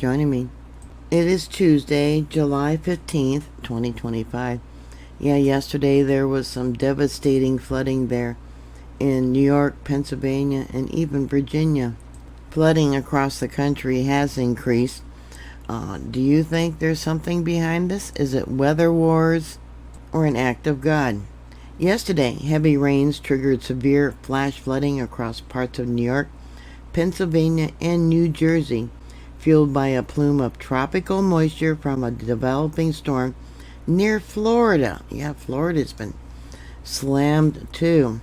joining me. It is Tuesday, July 15th, 2025. Yeah, yesterday there was some devastating flooding there in New York, Pennsylvania, and even Virginia. Flooding across the country has increased. Do you think there's something behind this? Is it weather wars or an act of God? Yesterday, heavy rains triggered severe flash flooding across parts of New York, Pennsylvania, and New Jersey, fueled by a plume of tropical moisture from a developing storm near Florida. Yeah, Florida's been slammed too.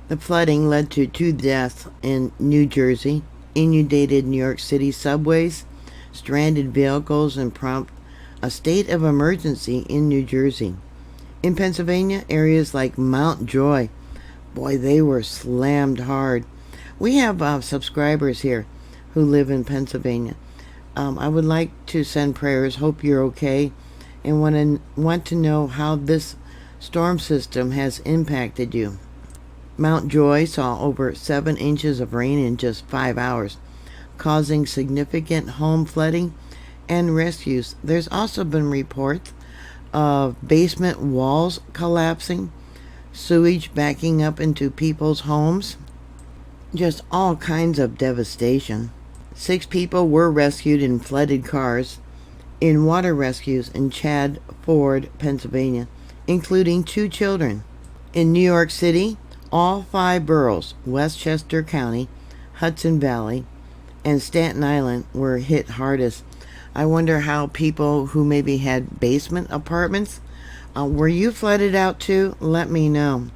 The flooding led to 2 deaths in New Jersey, inundated New York City subways, stranded vehicles, and prompted a state of emergency in New Jersey. In Pennsylvania, areas like Mount Joy, boy, they were slammed hard. We have subscribers here who live in Pennsylvania. I would like to send prayers. Hope you're okay, and want to know how this storm system has impacted you. Mount Joy saw over 7 inches of rain in just 5 hours, causing significant home flooding and rescues. There's also been reports of basement walls collapsing, sewage backing up into people's homes, just all kinds of devastation. 6 people were rescued in flooded cars in water rescues in Chadford, Pennsylvania, including 2 children. In New York City, all 5 boroughs, Westchester County, Hudson Valley, and Staten Island, were hit hardest. I wonder how people who maybe had basement apartments, were you flooded out too? Let me know.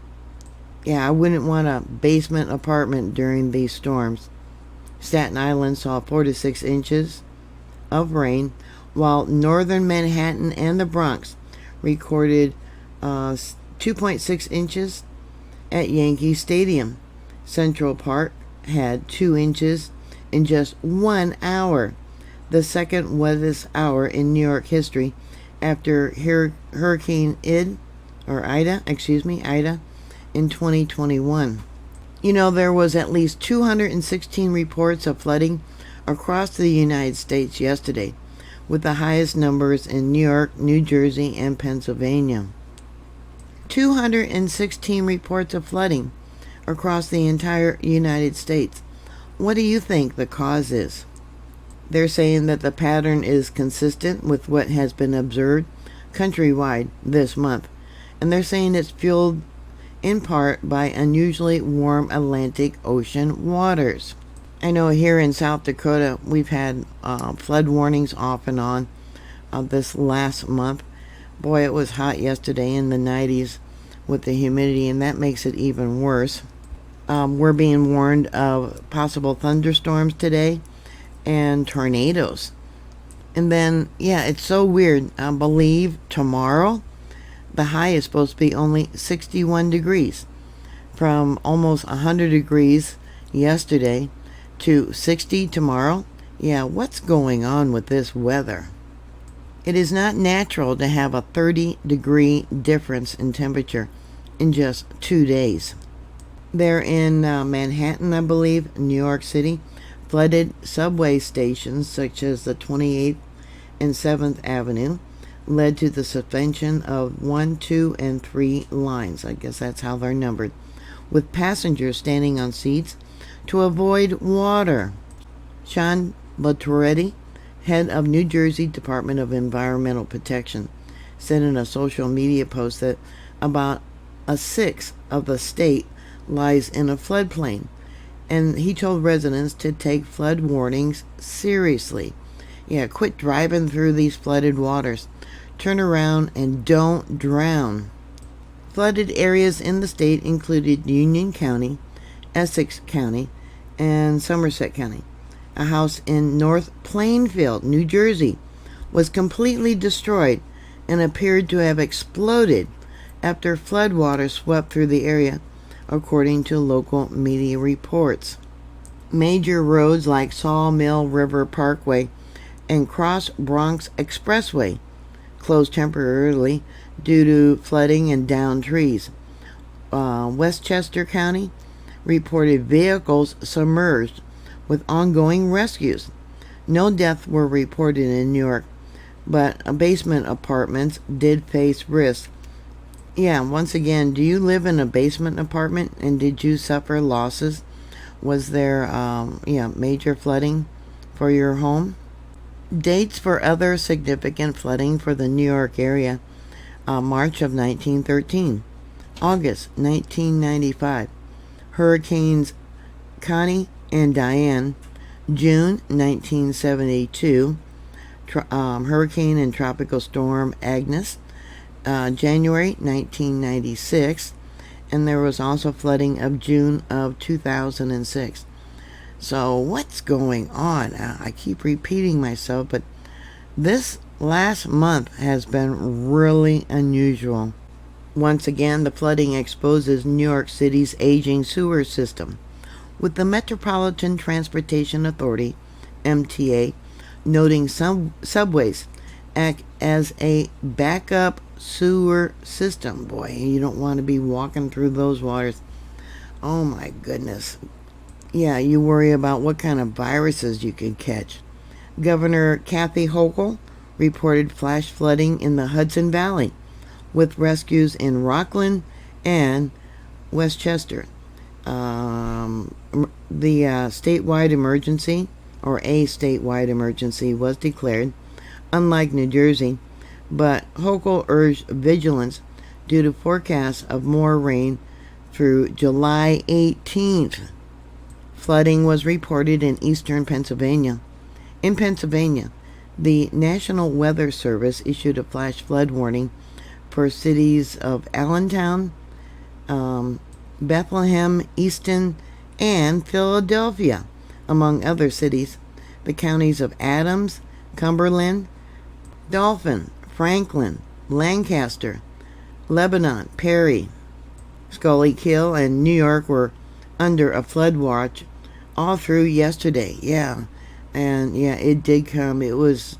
Yeah, I wouldn't want a basement apartment during these storms. Staten Island saw 4 to 6 inches of rain, while northern Manhattan and the Bronx recorded 2.6 inches at Yankee Stadium. Central Park had 2 inches in just 1 hour, the second wettest hour in New York history after Hurricane Ida in 2021. You know, there was at least 216 reports of flooding across the United States yesterday, with the highest numbers in New York, New Jersey, and Pennsylvania. 216 reports of flooding across the entire United States. What do you think the cause is? They're saying that the pattern is consistent with what has been observed countrywide this month, and they're saying it's fueled in part by unusually warm Atlantic Ocean waters. I know here in South Dakota we've had flood warnings off and on this last month. Boy, it was hot yesterday in the 90s with the humidity, and that makes it even worse. We're being warned of possible thunderstorms today and tornadoes. And then, yeah, it's so weird. I believe tomorrow the high is supposed to be only 61 degrees, from almost 100 degrees yesterday to 60 tomorrow. Yeah, what's going on with this weather? It is not natural to have a 30-degree difference in temperature in just 2 days. There in Manhattan, I believe, New York City, flooded subway stations such as the 28th and 7th Avenue led to the suspension of 1, 2, and 3 lines. I guess that's how they're numbered, with passengers standing on seats to avoid water. Sean Batoretti, head of New Jersey Department of Environmental Protection, said in a social media post that about a sixth of the state lies in a floodplain, and he told residents to take flood warnings seriously. Yeah, quit driving through these flooded waters. Turn around and don't drown. Flooded areas in the state included Union County, Essex County, and Somerset County. A house in North Plainfield, New Jersey, was completely destroyed and appeared to have exploded after floodwater swept through the area, according to local media reports. Major roads like Sawmill River Parkway and Cross Bronx Expressway closed temporarily due to flooding and downed trees. Westchester County reported vehicles submerged with ongoing rescues. No deaths were reported in New York, but basement apartments did face risks. Yeah, once again, do you live in a basement apartment and did you suffer losses? Was there, major flooding for your home? Dates for other significant flooding for the New York area: March of 1913, August 1995, Hurricanes Connie and Diane, June 1972, Hurricane and Tropical Storm Agnes, January 1996, and there was also flooding of June of 2006. So what's going on? I keep repeating myself, but this last month has been really unusual. Once again, the flooding exposes New York City's aging sewer system, with the Metropolitan Transportation Authority, MTA, noting some subways act as a backup sewer system. Boy, you don't want to be walking through those waters. Oh my goodness. Yeah, you worry about what kind of viruses you could catch. Governor Kathy Hochul reported flash flooding in the Hudson Valley, with rescues in Rockland and Westchester. The statewide emergency, or a statewide emergency, was declared, unlike New Jersey, but Hochul urged vigilance due to forecasts of more rain through July 18th. Flooding was reported in eastern Pennsylvania. In Pennsylvania, the National Weather Service issued a flash flood warning for cities of Allentown, Bethlehem, Easton, and Philadelphia, among other cities. The counties of Adams, Cumberland, Dauphin, Franklin, Lancaster, Lebanon, Perry, Schuylkill, and New York were under a flood watch all through yesterday. It did come. It was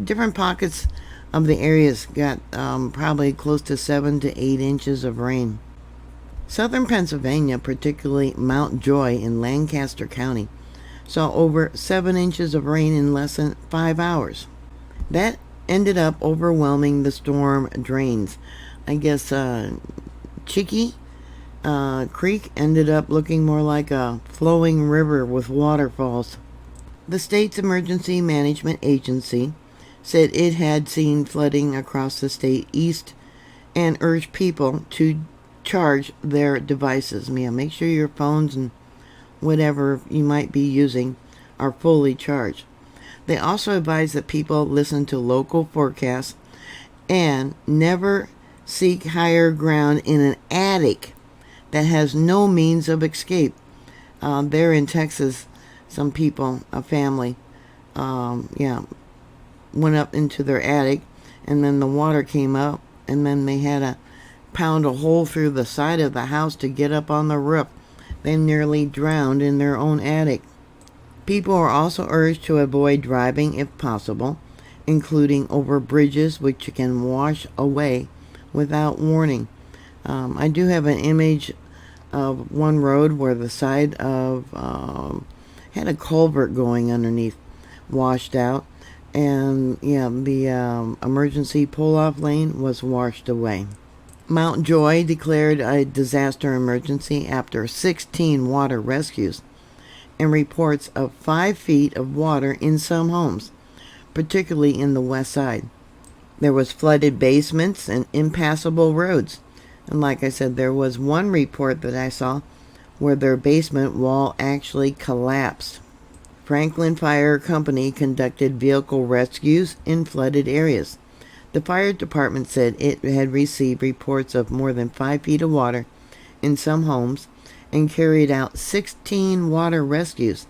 different pockets of the areas got probably close to 7 to 8 inches of rain. Southern Pennsylvania, particularly Mount Joy in Lancaster County, saw over 7 inches of rain in less than 5 hours. That ended up overwhelming the storm drains. I guess Chickey Creek ended up looking more like a flowing river with waterfalls. The state's emergency management agency said it had seen flooding across the state east and urged people to charge their devices. Make sure your phones and whatever you might be using are fully charged. They also advise that people listen to local forecasts and never seek higher ground in an attic that has no means of escape. There in Texas, some people, a family, went up into their attic, and then the water came up, and then they had to pound a hole through the side of the house to get up on the roof. They nearly drowned in their own attic. People are also urged to avoid driving if possible, including over bridges which can wash away without warning. I do have an image of one road where the side of had a culvert going underneath, washed out, and the emergency pull-off lane was washed away. Mount Joy declared a disaster emergency after 16 water rescues and reports of 5 feet of water in some homes, particularly in the west side. There was flooded basements and impassable roads. And like I said, there was one report that I saw where their basement wall actually collapsed. Franklin Fire Company conducted vehicle rescues in flooded areas. The fire department said it had received reports of more than 5 feet of water in some homes and carried out 16 water rescues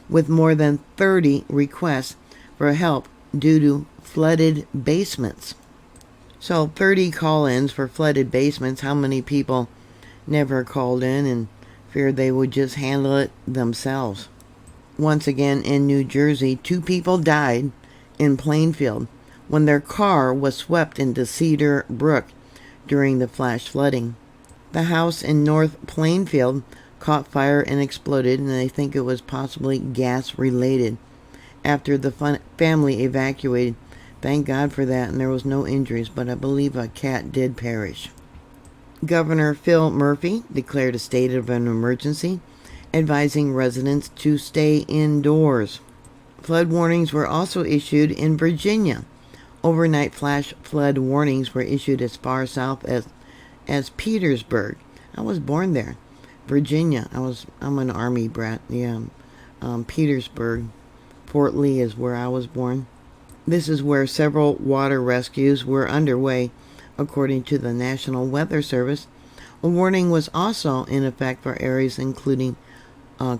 with more than 30 requests for help due to flooded basements. So 30 call-ins for flooded basements. How many people never called in and feared they would just handle it themselves? Once again in New Jersey, 2 people died in Plainfield when their car was swept into Cedar Brook during the flash flooding. The house in North Plainfield caught fire and exploded, and they think it was possibly gas related. after the family evacuated. Thank God for that, and there was no injuries, but I believe a cat did perish. Governor Phil Murphy declared a state of an emergency, advising residents to stay indoors. Flood warnings were also issued in Virginia. Overnight flash flood warnings were issued as far south as Petersburg. I was born there, Virginia. I'm an Army brat. Yeah, Petersburg, Fort Lee is where I was born. This is where several water rescues were underway, according to the National Weather Service. A warning was also in effect for areas including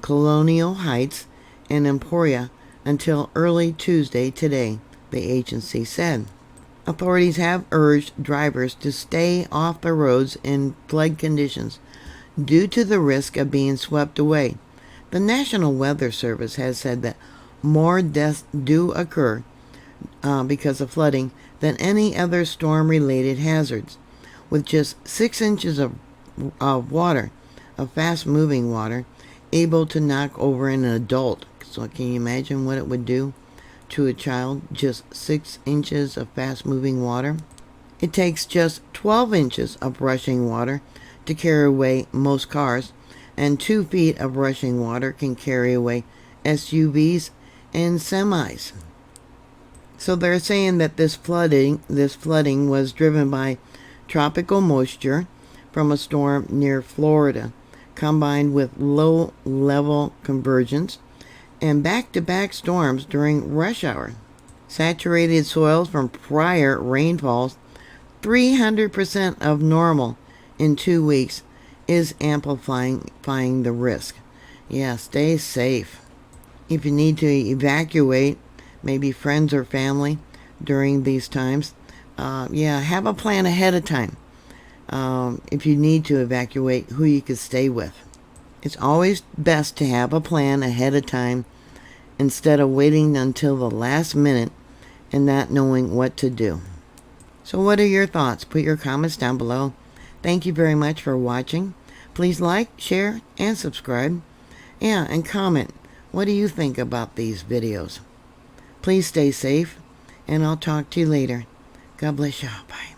Colonial Heights and Emporia until early Tuesday today, the agency said. Authorities have urged drivers to stay off the roads in flood conditions due to the risk of being swept away. The National Weather Service has said that more deaths do occur because of flooding than any other storm-related hazards. With just 6 inches of water, of fast-moving water, able to knock over an adult. So can you imagine what it would do to a child? Just 6 inches of fast-moving water. It takes just 12 inches of rushing water to carry away most cars, and 2 feet of rushing water can carry away SUVs and semis. So they're saying that this flooding was driven by tropical moisture from a storm near Florida, combined with low-level convergence and back-to-back storms during rush hour. Saturated soils from prior rainfalls, 300% of normal in 2 weeks, is amplifying the risk. Yeah, stay safe. If you need to evacuate, maybe friends or family during these times, have a plan ahead of time. If you need to evacuate, who you could stay with. It's always best to have a plan ahead of time instead of waiting until the last minute and not knowing what to do. So what are your thoughts? Put your comments down below. Thank you very much for watching. Please like, share, and subscribe. Yeah, and comment. What do you think about these videos? Please stay safe, and I'll talk to you later. God bless you. Bye.